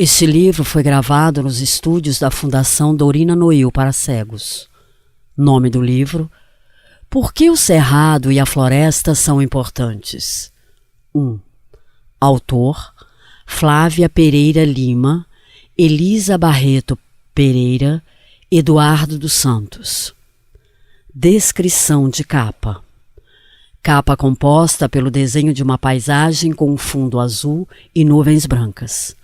Este livro foi gravado nos estúdios da Fundação Dorina Noil para Cegos. Nome do livro: Por que o Cerrado e a Floresta são importantes? 1. Autor: Flávia Pereira Lima, Elisa Barreto Pereira, Eduardo dos Santos. Descrição de capa. Capa composta pelo desenho de uma paisagem com um fundo azul e nuvens brancas.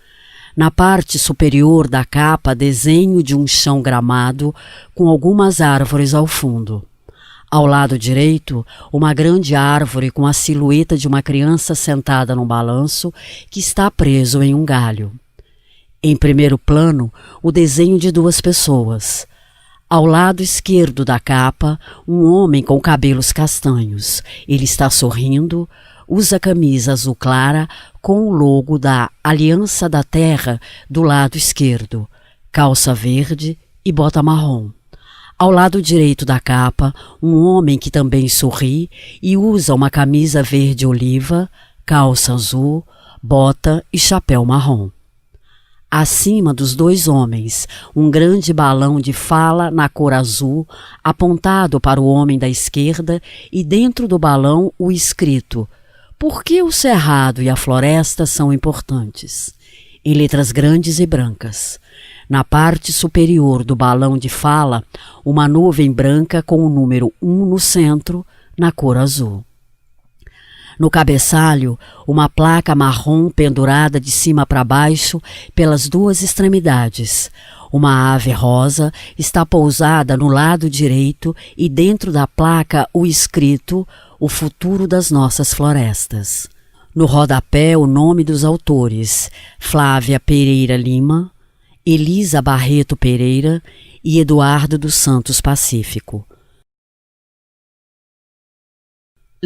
Na parte superior da capa, desenho de um chão gramado com algumas árvores ao fundo. Ao lado direito, uma grande árvore com a silhueta de uma criança sentada num balanço que está preso em um galho. Em primeiro plano, o desenho de duas pessoas. Ao lado esquerdo da capa, um homem com cabelos castanhos. Ele está sorrindo, usa camisa azul clara com o logo da Aliança da Terra do lado esquerdo, calça verde e bota marrom. Ao lado direito da capa, um homem que também sorri e usa uma camisa verde oliva, calça azul, bota e chapéu marrom. Acima dos dois homens, um grande balão de fala na cor azul, apontado para o homem da esquerda, e dentro do balão o escrito: Por que o Cerrado e a Floresta são importantes? Em letras grandes e brancas. Na parte superior do balão de fala, uma nuvem branca com o número 1 no centro, na cor azul. No cabeçalho, uma placa marrom pendurada de cima para baixo pelas duas extremidades. Uma ave rosa está pousada no lado direito e dentro da placa o escrito: O futuro das nossas florestas. No rodapé, o nome dos autores: Flávia Pereira Lima, Elisa Barreto Pereira e Eduardo dos Santos Pacífico.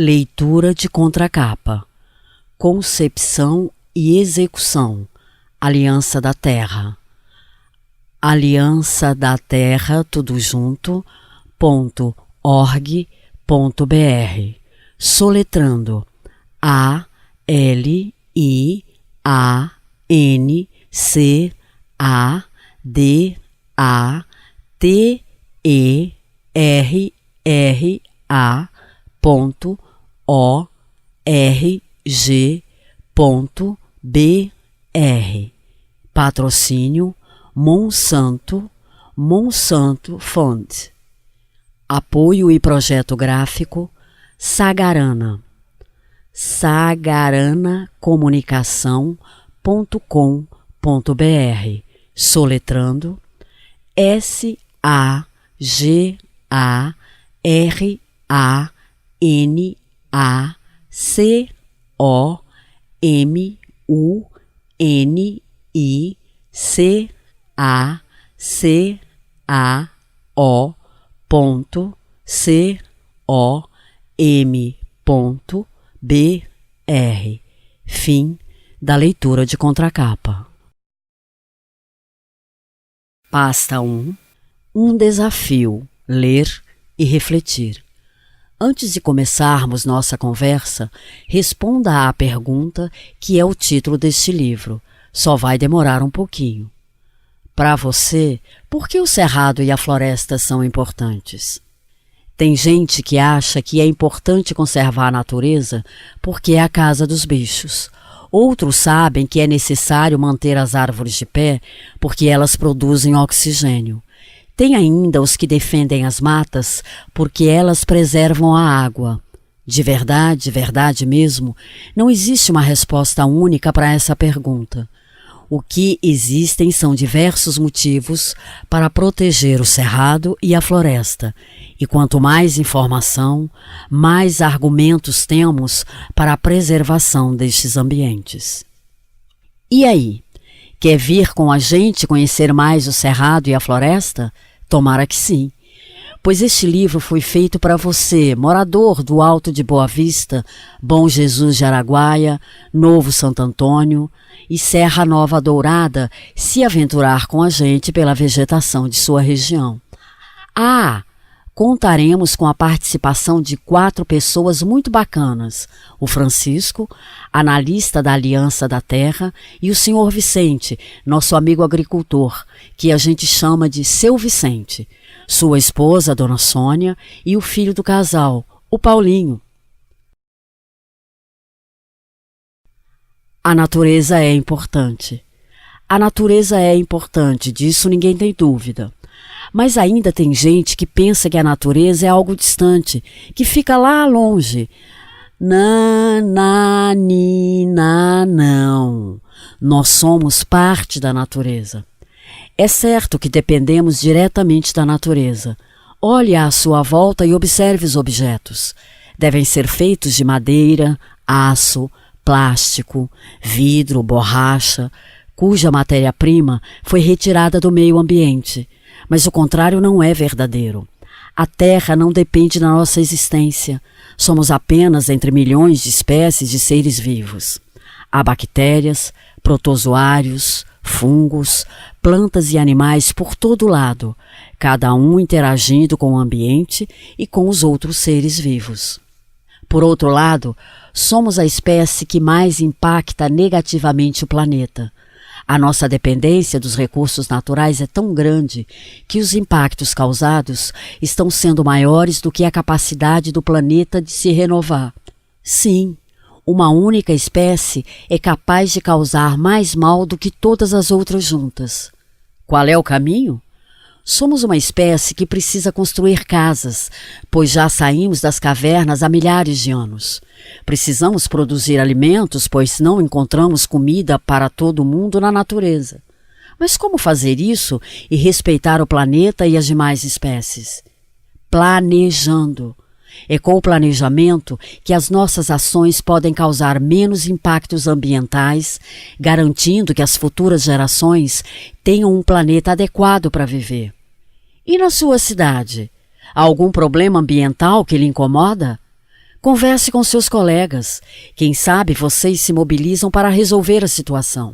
Leitura de contracapa. Concepção e execução. Aliança da Terra. Aliança da Terra, tudo junto, .org.br. Soletrando: ALIANCADERA.org.br. Patrocínio: Monsanto Fund. Apoio e projeto gráfico: Sagarana. sagaranacomunicação.com.br. Soletrando: SAGARANICACO.com.br. Fim da leitura de contracapa. Pasta 1. Um desafio: ler e refletir. Antes de começarmos nossa conversa, responda à pergunta que é o título deste livro. Só vai demorar um pouquinho. Para você, por que o Cerrado e a Floresta são importantes? Tem gente que acha que é importante conservar a natureza porque é a casa dos bichos. Outros sabem que é necessário manter as árvores de pé porque elas produzem oxigênio. Tem ainda os que defendem as matas porque elas preservam a água. De verdade mesmo, não existe uma resposta única para essa pergunta. O que existem são diversos motivos para proteger o cerrado e a floresta. E quanto mais informação, mais argumentos temos para a preservação destes ambientes. E aí? Quer vir com a gente conhecer mais o cerrado e a floresta? Tomara que sim. Pois este livro foi feito para você, morador do Alto de Boa Vista, Bom Jesus de Araguaia, Novo Santo Antônio e Serra Nova Dourada, se aventurar com a gente pela vegetação de sua região. contaremos com a participação de 4 pessoas muito bacanas: o Francisco, analista da Aliança da Terra, e o senhor Vicente, nosso amigo agricultor, que a gente chama de Seu Vicente, sua esposa, Dona Sônia, e o filho do casal, o Paulinho. A natureza é importante. A natureza é importante, disso ninguém tem dúvida. Mas ainda tem gente que pensa que a natureza é algo distante, que fica lá longe. Não. Nós somos parte da natureza. É certo que dependemos diretamente da natureza. Olhe à sua volta e observe os objetos. Devem ser feitos de madeira, aço, plástico, vidro, borracha, cuja matéria-prima foi retirada do meio ambiente. Mas o contrário não é verdadeiro. A Terra não depende da nossa existência. Somos apenas entre milhões de espécies de seres vivos. Há bactérias, protozoários, fungos, plantas e animais por todo lado, cada um interagindo com o ambiente e com os outros seres vivos. Por outro lado, somos a espécie que mais impacta negativamente o planeta. A nossa dependência dos recursos naturais é tão grande que os impactos causados estão sendo maiores do que a capacidade do planeta de se renovar. Sim, uma única espécie é capaz de causar mais mal do que todas as outras juntas. Qual é o caminho? Somos uma espécie que precisa construir casas, pois já saímos das cavernas há milhares de anos. Precisamos produzir alimentos, pois não encontramos comida para todo mundo na natureza. Mas como fazer isso e respeitar o planeta e as demais espécies? Planejando. É com o planejamento que as nossas ações podem causar menos impactos ambientais, garantindo que as futuras gerações tenham um planeta adequado para viver. E na sua cidade? Há algum problema ambiental que lhe incomoda? Converse com seus colegas. Quem sabe vocês se mobilizam para resolver a situação.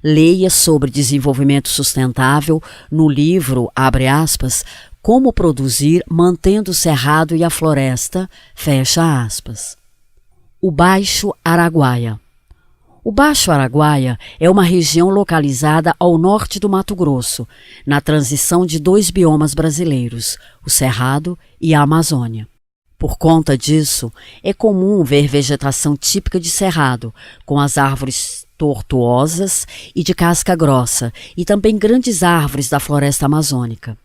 Leia sobre desenvolvimento sustentável no livro, abre aspas, Como Produzir Mantendo o Cerrado e a Floresta, fecha aspas. O Baixo Araguaia. O Baixo Araguaia é uma região localizada ao norte do Mato Grosso, na transição de 2 biomas brasileiros, o Cerrado e a Amazônia. Por conta disso, é comum ver vegetação típica de cerrado, com as árvores tortuosas e de casca grossa, e também grandes árvores da floresta amazônica.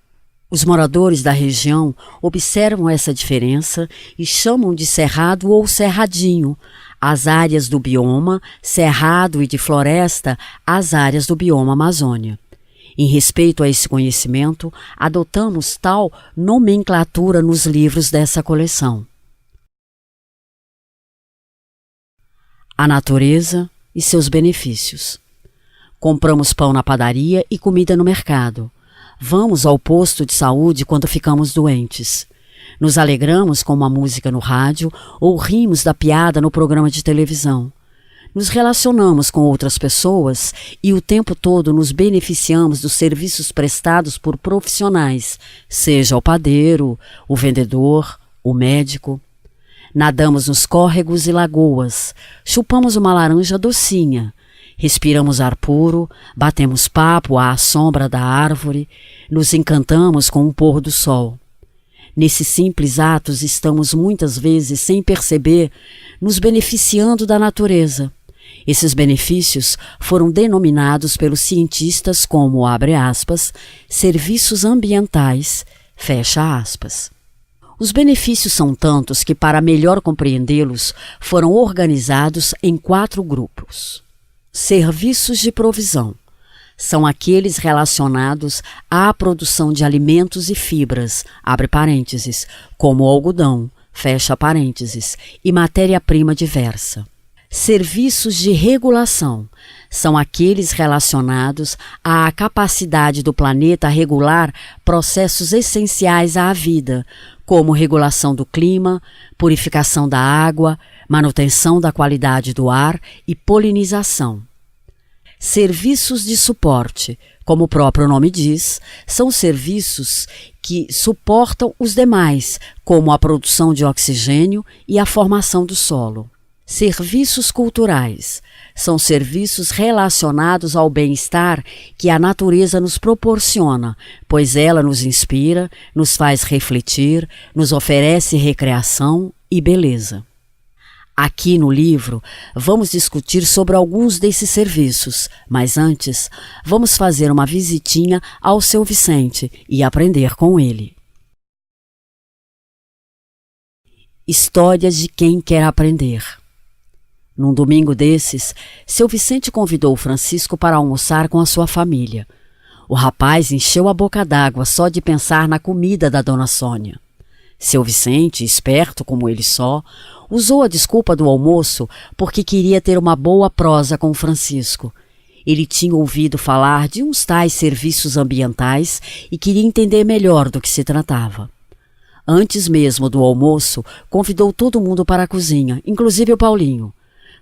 Os moradores da região observam essa diferença e chamam de cerrado ou cerradinho, as áreas do bioma cerrado e de floresta, as áreas do bioma Amazônia. Em respeito a esse conhecimento, adotamos tal nomenclatura nos livros dessa coleção. A natureza e seus benefícios. Compramos pão na padaria e comida no mercado. Vamos ao posto de saúde quando ficamos doentes. Nos alegramos com uma música no rádio ou rimos da piada no programa de televisão. Nos relacionamos com outras pessoas e o tempo todo nos beneficiamos dos serviços prestados por profissionais, seja o padeiro, o vendedor, o médico. Nadamos nos córregos e lagoas, chupamos uma laranja docinha, respiramos ar puro, batemos papo à sombra da árvore, nos encantamos com o pôr do sol. Nesses simples atos estamos muitas vezes, sem perceber, nos beneficiando da natureza. Esses benefícios foram denominados pelos cientistas como, abre aspas, serviços ambientais, fecha aspas. Os benefícios são tantos que, para melhor compreendê-los, foram organizados em 4 grupos. Serviços de provisão. São aqueles relacionados à produção de alimentos e fibras, abre parênteses, como algodão, fecha parênteses, e matéria-prima diversa. Serviços de regulação. São aqueles relacionados à capacidade do planeta regular processos essenciais à vida, como regulação do clima, purificação da água, manutenção da qualidade do ar e polinização. Serviços de suporte, Como o próprio nome diz, são serviços que suportam os demais, como a produção de oxigênio e a formação do solo. Serviços culturais são serviços relacionados ao bem-estar que a natureza nos proporciona, pois ela nos inspira, nos faz refletir, nos oferece recreação e beleza. Aqui no livro, vamos discutir sobre alguns desses serviços, mas antes, vamos fazer uma visitinha ao seu Vicente e aprender com ele. Histórias de quem quer aprender. Num domingo desses, seu Vicente convidou Francisco para almoçar com a sua família. O rapaz encheu a boca d'água só de pensar na comida da dona Sônia. Seu Vicente, esperto como ele só, usou a desculpa do almoço porque queria ter uma boa prosa com Francisco. Ele tinha ouvido falar de uns tais serviços ambientais e queria entender melhor do que se tratava. Antes mesmo do almoço, convidou todo mundo para a cozinha, inclusive o Paulinho.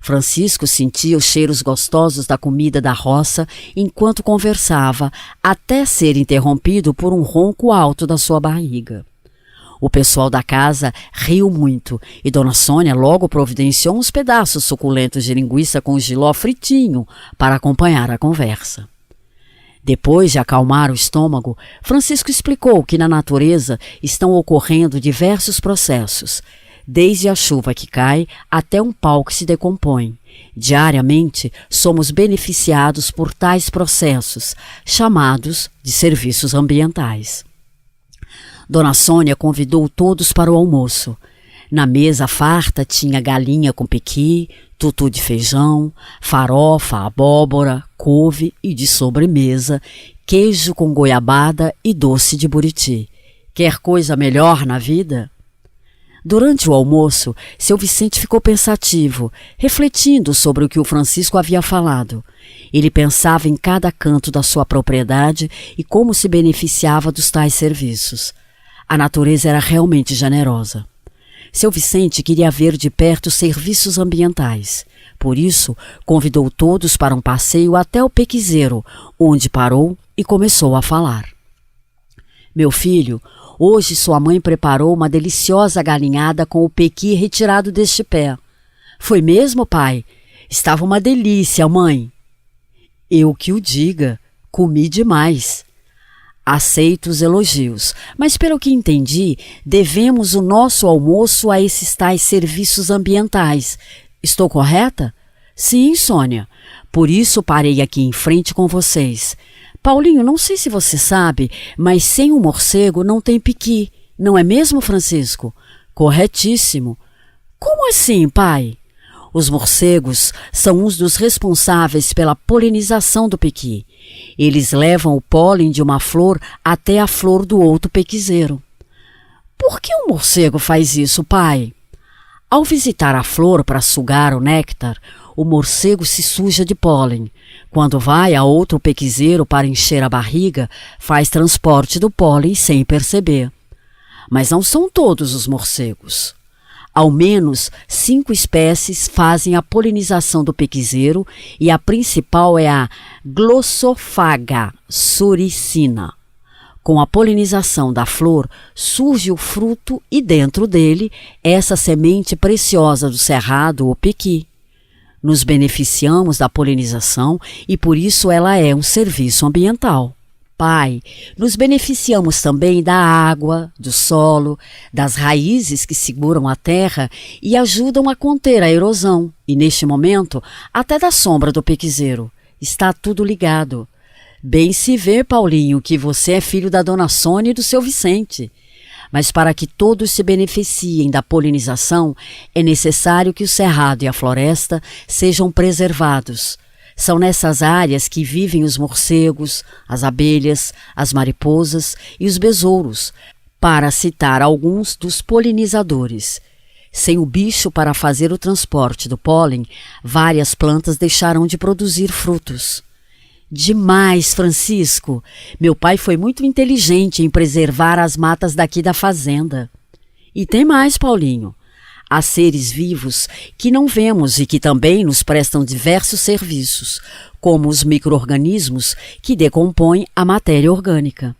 Francisco sentia os cheiros gostosos da comida da roça enquanto conversava, até ser interrompido por um ronco alto da sua barriga. O pessoal da casa riu muito e Dona Sônia logo providenciou uns pedaços suculentos de linguiça com jiló fritinho para acompanhar a conversa. Depois de acalmar o estômago, Francisco explicou que na natureza estão ocorrendo diversos processos, desde a chuva que cai até um pau que se decompõe. Diariamente, somos beneficiados por tais processos, chamados de serviços ambientais. Dona Sônia convidou todos para o almoço. Na mesa farta tinha galinha com pequi, tutu de feijão, farofa, abóbora, couve e de sobremesa, queijo com goiabada e doce de buriti. Quer coisa melhor na vida? Durante o almoço, seu Vicente ficou pensativo, refletindo sobre o que o Francisco havia falado. Ele pensava em cada canto da sua propriedade e como se beneficiava dos tais serviços. A natureza era realmente generosa. Seu Vicente queria ver de perto os serviços ambientais. Por isso, convidou todos para um passeio até o Pequizeiro, onde parou e começou a falar. Meu filho, hoje sua mãe preparou uma deliciosa galinhada com o pequi retirado deste pé. Foi mesmo, pai? Estava uma delícia, mãe. Eu que o diga, comi demais. Aceito os elogios, mas pelo que entendi, devemos o nosso almoço a esses tais serviços ambientais. Estou correta? Sim, Sônia. Por isso parei aqui em frente com vocês. Paulinho, não sei se você sabe, mas sem o morcego não tem piqui. Não é mesmo, Francisco? Corretíssimo. Como assim, pai? Os morcegos são uns dos responsáveis pela polinização do pequi. Eles levam o pólen de uma flor até a flor do outro pequizeiro. Por que o morcego faz isso, pai? Ao visitar a flor para sugar o néctar, o morcego se suja de pólen. Quando vai a outro pequizeiro para encher a barriga, faz transporte do pólen sem perceber. Mas não são todos os morcegos. Ao menos 5 espécies fazem a polinização do pequizeiro e a principal é a Glossofaga suricina. Com a polinização da flor, surge o fruto e dentro dele, essa semente preciosa do cerrado, o pequi. Nos beneficiamos da polinização e por isso ela é um serviço ambiental. Pai, nos beneficiamos também da água, do solo, das raízes que seguram a terra e ajudam a conter a erosão, e neste momento, até da sombra do pequizeiro. Está tudo ligado. Bem se vê, Paulinho, que você é filho da dona Sônia e do seu Vicente. Mas para que todos se beneficiem da polinização, é necessário que o cerrado e a floresta sejam preservados. São nessas áreas que vivem os morcegos, as abelhas, as mariposas e os besouros, para citar alguns dos polinizadores. Sem o bicho para fazer o transporte do pólen, várias plantas deixarão de produzir frutos. Demais, Francisco! Meu pai foi muito inteligente em preservar as matas daqui da fazenda. E tem mais, Paulinho. Há seres vivos que não vemos e que também nos prestam diversos serviços, como os micro-organismos que decompõem a matéria orgânica.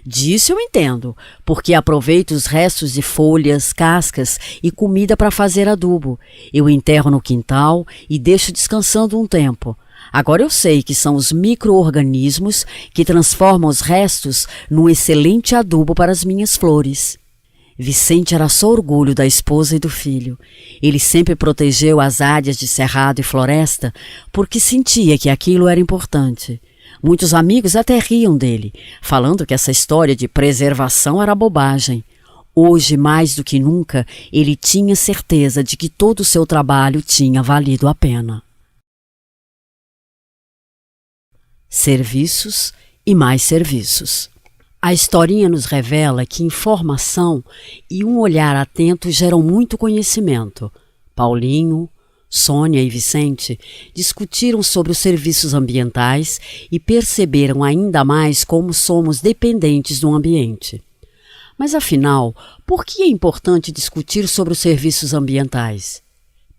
Disso eu entendo, porque aproveito os restos de folhas, cascas e comida para fazer adubo. Eu enterro no quintal e deixo descansando um tempo. Agora eu sei que são os micro-organismos que transformam os restos num excelente adubo para as minhas flores. Vicente era só orgulho da esposa e do filho. Ele sempre protegeu as áreas de cerrado e floresta porque sentia que aquilo era importante. Muitos amigos até riam dele, falando que essa história de preservação era bobagem. Hoje, mais do que nunca, ele tinha certeza de que todo o seu trabalho tinha valido a pena. Serviços e mais serviços. A historinha nos revela que informação e um olhar atento geram muito conhecimento. Paulinho, Sônia e Vicente discutiram sobre os serviços ambientais e perceberam ainda mais como somos dependentes do ambiente. Mas afinal, por que é importante discutir sobre os serviços ambientais?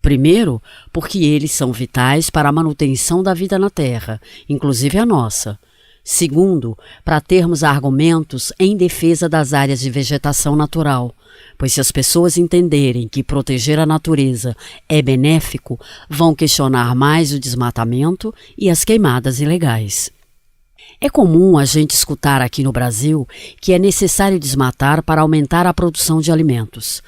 Primeiro, porque eles são vitais para a manutenção da vida na Terra, inclusive a nossa. Segundo, para termos argumentos em defesa das áreas de vegetação natural, pois se as pessoas entenderem que proteger a natureza é benéfico, vão questionar mais o desmatamento e as queimadas ilegais. É comum a gente escutar aqui no Brasil que é necessário desmatar para aumentar a produção de alimentos.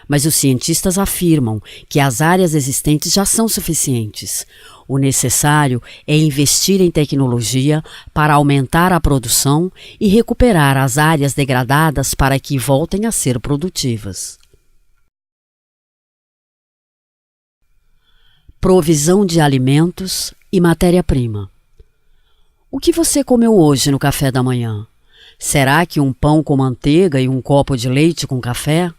Mas os cientistas afirmam que as áreas existentes já são suficientes. O necessário é investir em tecnologia para aumentar a produção e recuperar as áreas degradadas para que voltem a ser produtivas. Provisão de alimentos e matéria-prima. O que você comeu hoje no café da manhã? Será que um pão com manteiga e um copo de leite com café?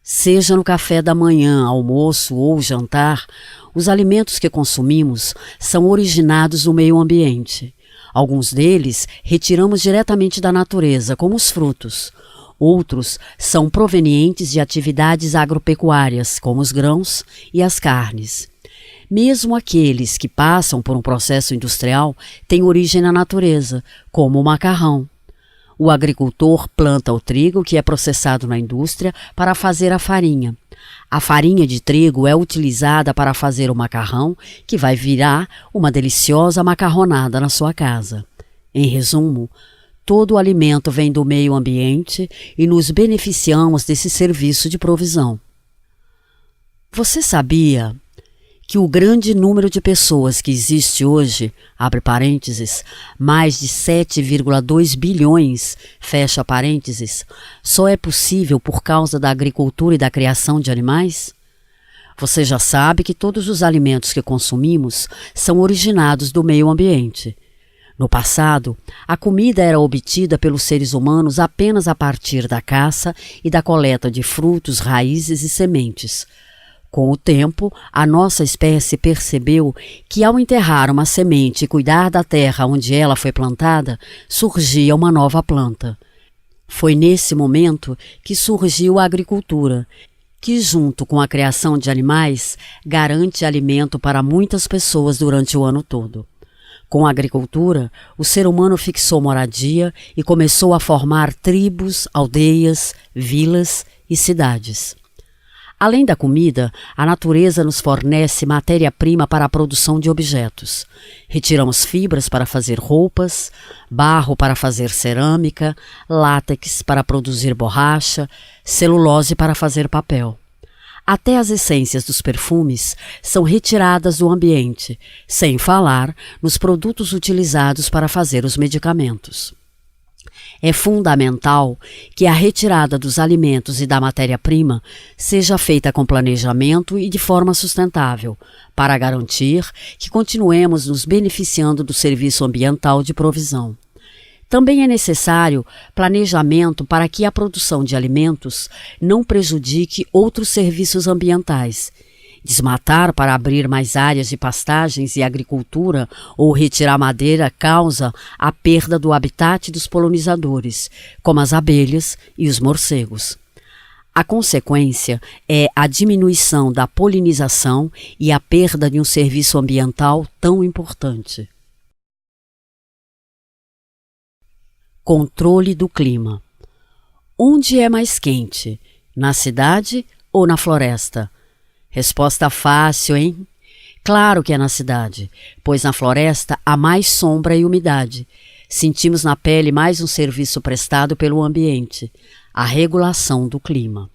Seja no café da manhã, almoço ou jantar, os alimentos que consumimos são originados do meio ambiente. Alguns deles retiramos diretamente da natureza, como os frutos. Outros são provenientes de atividades agropecuárias, como os grãos e as carnes. Mesmo aqueles que passam por um processo industrial têm origem na natureza, como o macarrão. O agricultor planta o trigo que é processado na indústria para fazer a farinha. A farinha de trigo é utilizada para fazer o macarrão, que vai virar uma deliciosa macarronada na sua casa. Em resumo, todo o alimento vem do meio ambiente e nos beneficiamos desse serviço de provisão. Você sabia que o grande número de pessoas que existe hoje, abre parênteses, mais de 7,2 bilhões, fecha parênteses, só é possível por causa da agricultura e da criação de animais? Você já sabe que todos os alimentos que consumimos são originados do meio ambiente. No passado, a comida era obtida pelos seres humanos apenas a partir da caça e da coleta de frutos, raízes e sementes. Com o tempo, a nossa espécie percebeu que ao enterrar uma semente e cuidar da terra onde ela foi plantada, surgia uma nova planta. Foi nesse momento que surgiu a agricultura, que junto com a criação de animais, garante alimento para muitas pessoas durante o ano todo. Com a agricultura, o ser humano fixou moradia e começou a formar tribos, aldeias, vilas e cidades. Além da comida, a natureza nos fornece matéria-prima para a produção de objetos. Retiramos fibras para fazer roupas, barro para fazer cerâmica, látex para produzir borracha, celulose para fazer papel. Até as essências dos perfumes são retiradas do ambiente, sem falar nos produtos utilizados para fazer os medicamentos. É fundamental que a retirada dos alimentos e da matéria-prima seja feita com planejamento e de forma sustentável, para garantir que continuemos nos beneficiando do serviço ambiental de provisão. Também é necessário planejamento para que a produção de alimentos não prejudique outros serviços ambientais. Desmatar para abrir mais áreas de pastagens e agricultura ou retirar madeira causa a perda do habitat dos polinizadores, como as abelhas e os morcegos. A consequência é a diminuição da polinização e a perda de um serviço ambiental tão importante. Controle do clima. Onde é mais quente? Na cidade ou na floresta? Resposta fácil, hein? Claro que é na cidade, pois na floresta há mais sombra e umidade. Sentimos na pele mais um serviço prestado pelo ambiente, a regulação do clima.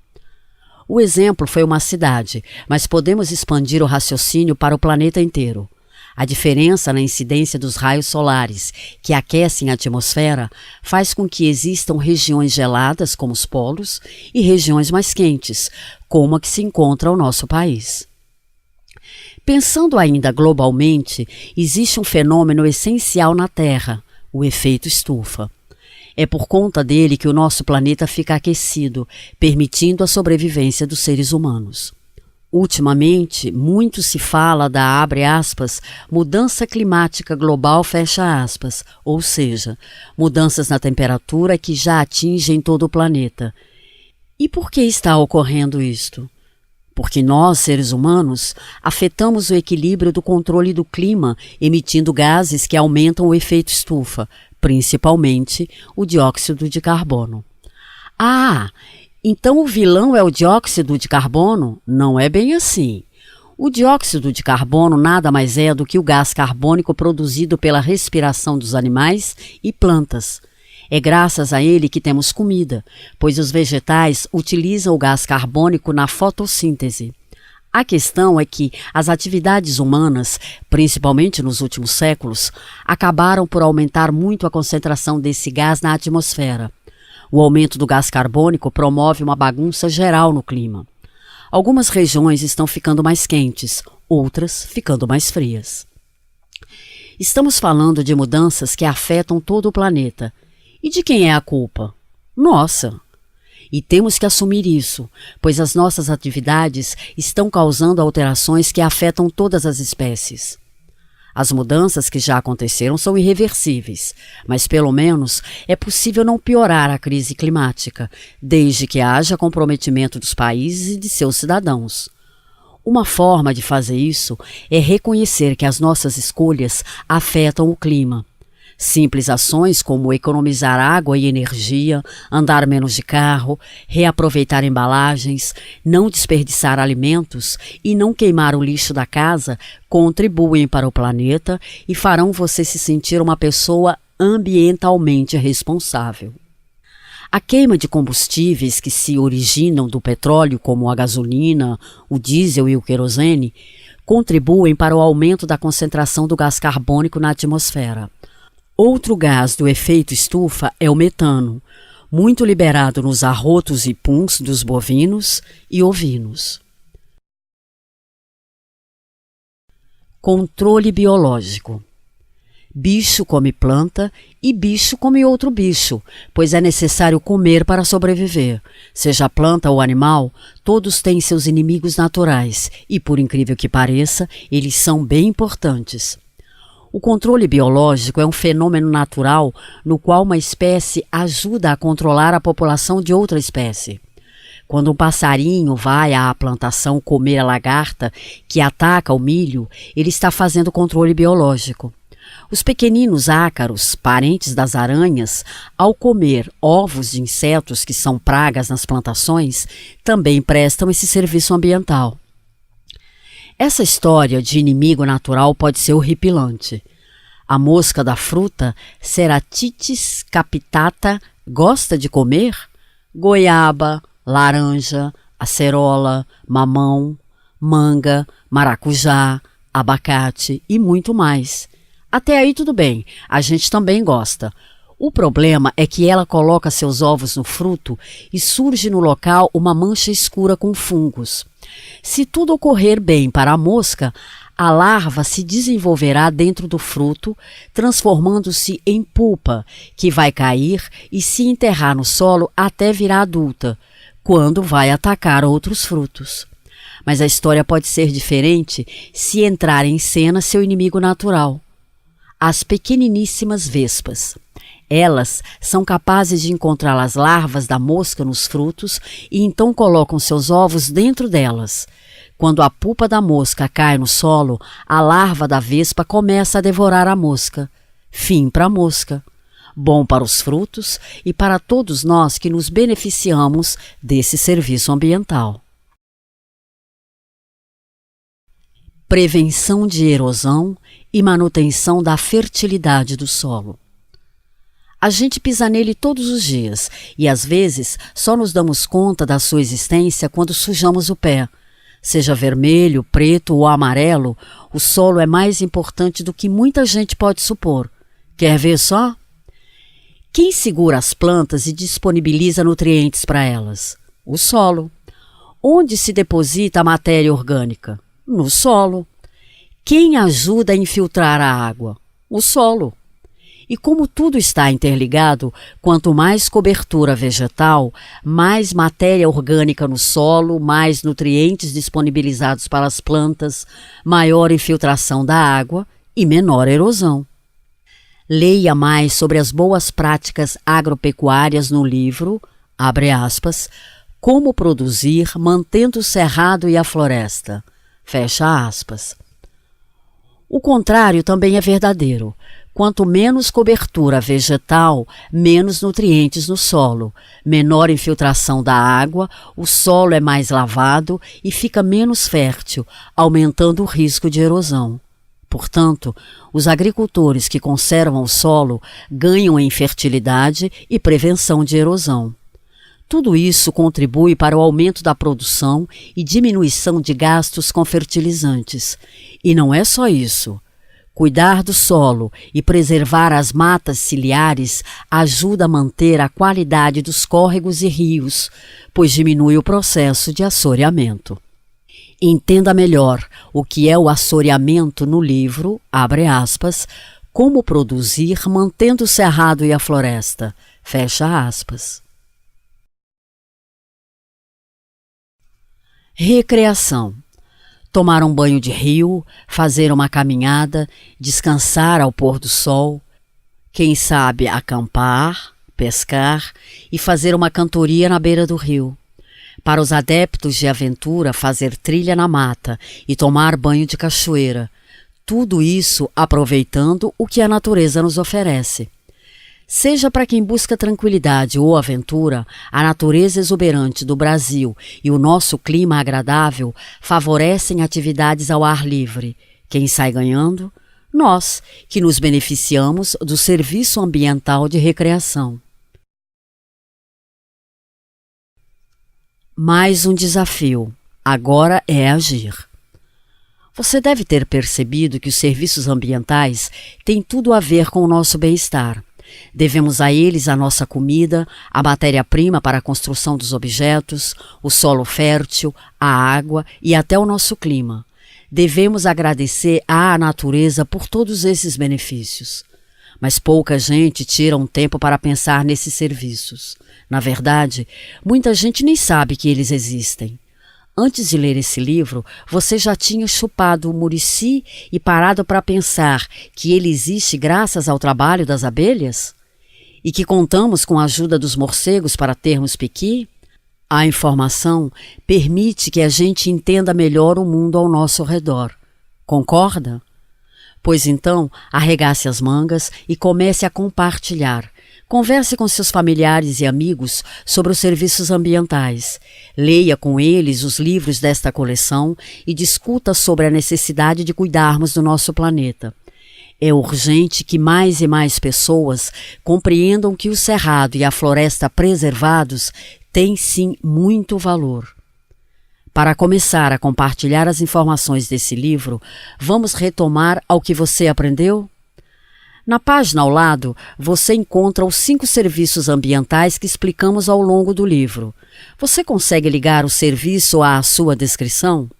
O exemplo foi uma cidade, mas podemos expandir o raciocínio para o planeta inteiro. A diferença na incidência dos raios solares, que aquecem a atmosfera, faz com que existam regiões geladas, como os polos, e regiões mais quentes, como a que se encontra o nosso país. Pensando ainda globalmente, existe um fenômeno essencial na Terra, o efeito estufa. É por conta dele que o nosso planeta fica aquecido, permitindo a sobrevivência dos seres humanos. Ultimamente, muito se fala da, abre aspas, mudança climática global, fecha aspas, ou seja, mudanças na temperatura que já atingem todo o planeta. E por que está ocorrendo isto? Porque nós, seres humanos, afetamos o equilíbrio do controle do clima, emitindo gases que aumentam o efeito estufa, principalmente o dióxido de carbono. Ah, então o vilão é o dióxido de carbono? Não é bem assim. O dióxido de carbono nada mais é do que o gás carbônico produzido pela respiração dos animais e plantas. É graças a ele que temos comida, pois os vegetais utilizam o gás carbônico na fotossíntese. A questão é que as atividades humanas, principalmente nos últimos séculos, acabaram por aumentar muito a concentração desse gás na atmosfera. O aumento do gás carbônico promove uma bagunça geral no clima. Algumas regiões estão ficando mais quentes, outras ficando mais frias. Estamos falando de mudanças que afetam todo o planeta. E de quem é a culpa? Nossa! E temos que assumir isso, pois as nossas atividades estão causando alterações que afetam todas as espécies. As mudanças que já aconteceram são irreversíveis, mas pelo menos é possível não piorar a crise climática, desde que haja comprometimento dos países e de seus cidadãos. Uma forma de fazer isso é reconhecer que as nossas escolhas afetam o clima. Simples ações como economizar água e energia, andar menos de carro, reaproveitar embalagens, não desperdiçar alimentos e não queimar o lixo da casa contribuem para o planeta e farão você se sentir uma pessoa ambientalmente responsável. A queima de combustíveis que se originam do petróleo, como a gasolina, o diesel e o querosene, contribuem para o aumento da concentração do gás carbônico na atmosfera. Outro gás do efeito estufa é o metano, muito liberado nos arrotos e puns dos bovinos e ovinos. Controle biológico. Bicho come planta e bicho come outro bicho, pois é necessário comer para sobreviver. Seja planta ou animal, todos têm seus inimigos naturais e, por incrível que pareça, eles são bem importantes. O controle biológico é um fenômeno natural no qual uma espécie ajuda a controlar a população de outra espécie. Quando um passarinho vai à plantação comer a lagarta que ataca o milho, ele está fazendo controle biológico. Os pequeninos ácaros, parentes das aranhas, ao comer ovos de insetos que são pragas nas plantações, também prestam esse serviço ambiental. Essa história de inimigo natural pode ser horripilante. A mosca da fruta, Ceratitis capitata, gosta de comer goiaba, laranja, acerola, mamão, manga, maracujá, abacate e muito mais. Até aí tudo bem, a gente também gosta. O problema é que ela coloca seus ovos no fruto e surge no local uma mancha escura com fungos. Se tudo ocorrer bem para a mosca, a larva se desenvolverá dentro do fruto, transformando-se em pupa, que vai cair e se enterrar no solo até virar adulta, quando vai atacar outros frutos. Mas a história pode ser diferente se entrar em cena seu inimigo natural, as pequeniníssimas vespas. Elas são capazes de encontrar as larvas da mosca nos frutos e então colocam seus ovos dentro delas. Quando a pupa da mosca cai no solo, a larva da vespa começa a devorar a mosca. Fim para a mosca. Bom para os frutos e para todos nós que nos beneficiamos desse serviço ambiental. Prevenção de erosão e manutenção da fertilidade do solo. A gente pisa nele todos os dias e, às vezes, só nos damos conta da sua existência quando sujamos o pé. Seja vermelho, preto ou amarelo, o solo é mais importante do que muita gente pode supor. Quer ver só? Quem segura as plantas e disponibiliza nutrientes para elas? O solo. Onde se deposita a matéria orgânica? No solo. Quem ajuda a infiltrar a água? O solo. E como tudo está interligado, quanto mais cobertura vegetal, mais matéria orgânica no solo, mais nutrientes disponibilizados para as plantas, maior infiltração da água e menor erosão. Leia mais sobre as boas práticas agropecuárias no livro, abre aspas, Como Produzir Mantendo o Cerrado e a Floresta, fecha aspas. O contrário também é verdadeiro. Quanto menos cobertura vegetal, menos nutrientes no solo, menor infiltração da água, o solo é mais lavado e fica menos fértil, aumentando o risco de erosão. Portanto, os agricultores que conservam o solo ganham em fertilidade e prevenção de erosão. Tudo isso contribui para o aumento da produção e diminuição de gastos com fertilizantes. E não é só isso. Cuidar do solo e preservar as matas ciliares ajuda a manter a qualidade dos córregos e rios, pois diminui o processo de assoreamento. Entenda melhor o que é o assoreamento no livro, abre aspas, Como Produzir Mantendo o Cerrado e a Floresta, fecha aspas. Recreação. Tomar um banho de rio, fazer uma caminhada, descansar ao pôr do sol, quem sabe acampar, pescar e fazer uma cantoria na beira do rio. Para os adeptos de aventura, fazer trilha na mata e tomar banho de cachoeira. Tudo isso aproveitando o que a natureza nos oferece. Seja para quem busca tranquilidade ou aventura, a natureza exuberante do Brasil e o nosso clima agradável favorecem atividades ao ar livre. Quem sai ganhando? Nós, que nos beneficiamos do serviço ambiental de recreação. Mais um desafio. Agora é agir. Você deve ter percebido que os serviços ambientais têm tudo a ver com o nosso bem-estar. Devemos a eles a nossa comida, a matéria-prima para a construção dos objetos, o solo fértil, a água e até o nosso clima. Devemos agradecer à natureza por todos esses benefícios. Mas pouca gente tira um tempo para pensar nesses serviços. Na verdade, muita gente nem sabe que eles existem. Antes de ler esse livro, você já tinha chupado o murici e parado para pensar que ele existe graças ao trabalho das abelhas? E que contamos com a ajuda dos morcegos para termos piqui? A informação permite que a gente entenda melhor o mundo ao nosso redor. Concorda? Pois então, arregace as mangas e comece a compartilhar. Converse com seus familiares e amigos sobre os serviços ambientais. Leia com eles os livros desta coleção e discuta sobre a necessidade de cuidarmos do nosso planeta. É urgente que mais e mais pessoas compreendam que o cerrado e a floresta preservados têm sim muito valor. Para começar a compartilhar as informações desse livro, vamos retomar ao que você aprendeu? Na página ao lado, você encontra os 5 serviços ambientais que explicamos ao longo do livro. Você consegue ligar o serviço à sua descrição?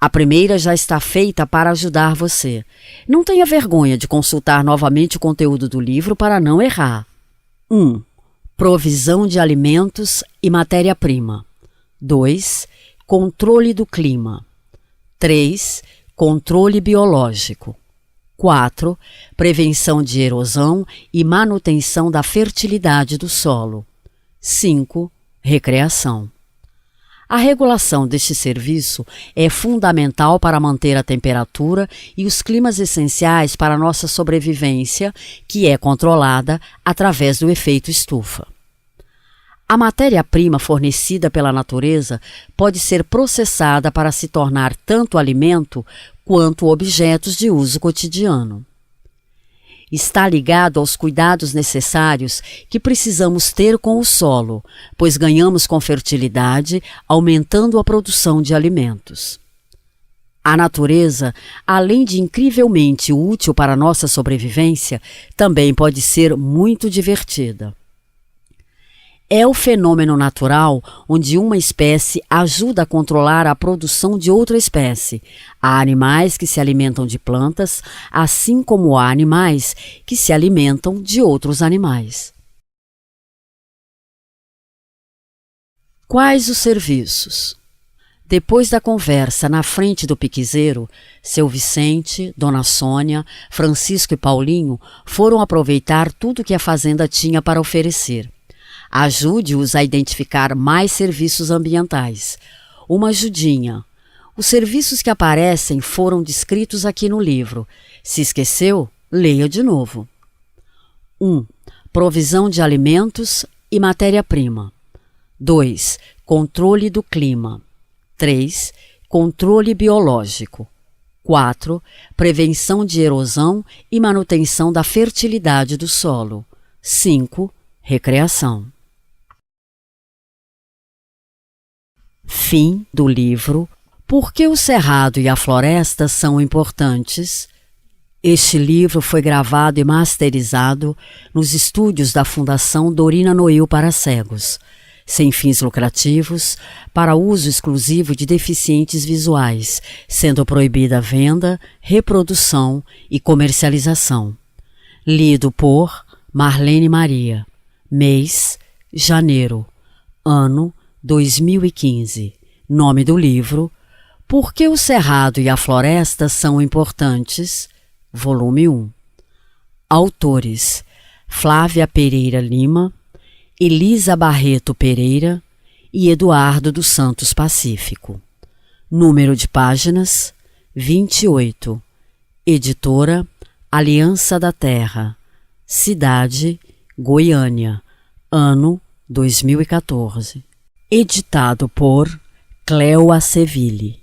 A primeira já está feita para ajudar você. Não tenha vergonha de consultar novamente o conteúdo do livro para não errar. 1. Provisão de alimentos e matéria-prima. 2. Controle do clima. 3. Controle biológico. 4. Prevenção de erosão e manutenção da fertilidade do solo. 5. Recreação. A regulação deste serviço é fundamental para manter a temperatura e os climas essenciais para a nossa sobrevivência, que é controlada através do efeito estufa. A matéria-prima fornecida pela natureza pode ser processada para se tornar tanto alimento quanto objetos de uso cotidiano. Está ligado aos cuidados necessários que precisamos ter com o solo, pois ganhamos com fertilidade, aumentando a produção de alimentos. A natureza, além de incrivelmente útil para a nossa sobrevivência, também pode ser muito divertida. É o fenômeno natural onde uma espécie ajuda a controlar a produção de outra espécie. Há animais que se alimentam de plantas, assim como há animais que se alimentam de outros animais. Quais os serviços? Depois da conversa na frente do piquezeiro, seu Vicente, Dona Sônia, Francisco e Paulinho foram aproveitar tudo que a fazenda tinha para oferecer. Ajude-os a identificar mais serviços ambientais. Uma ajudinha. Os serviços que aparecem foram descritos aqui no livro. Se esqueceu, leia de novo. 1. Provisão de alimentos e matéria-prima. 2. Controle do clima. 3. Controle biológico. 4. Prevenção de erosão e manutenção da fertilidade do solo. 5. Recreação. Fim do livro Por que o Cerrado e a Floresta são importantes? Este livro foi gravado e masterizado nos estúdios da Fundação Dorina Noil para Cegos, sem fins lucrativos, para uso exclusivo de deficientes visuais, sendo proibida a venda, reprodução e comercialização. Lido por Marlene Maria. Mês: janeiro. Ano: 2015. Nome do livro: Por que o Cerrado e a Floresta são importantes? Volume 1. Autores: Flávia Pereira Lima, Elisa Barreto Pereira e Eduardo dos Santos Pacífico. Número de páginas: 28. Editora: Aliança da Terra. Cidade: Goiânia. Ano: 2014. Editado por Cleo Aceville.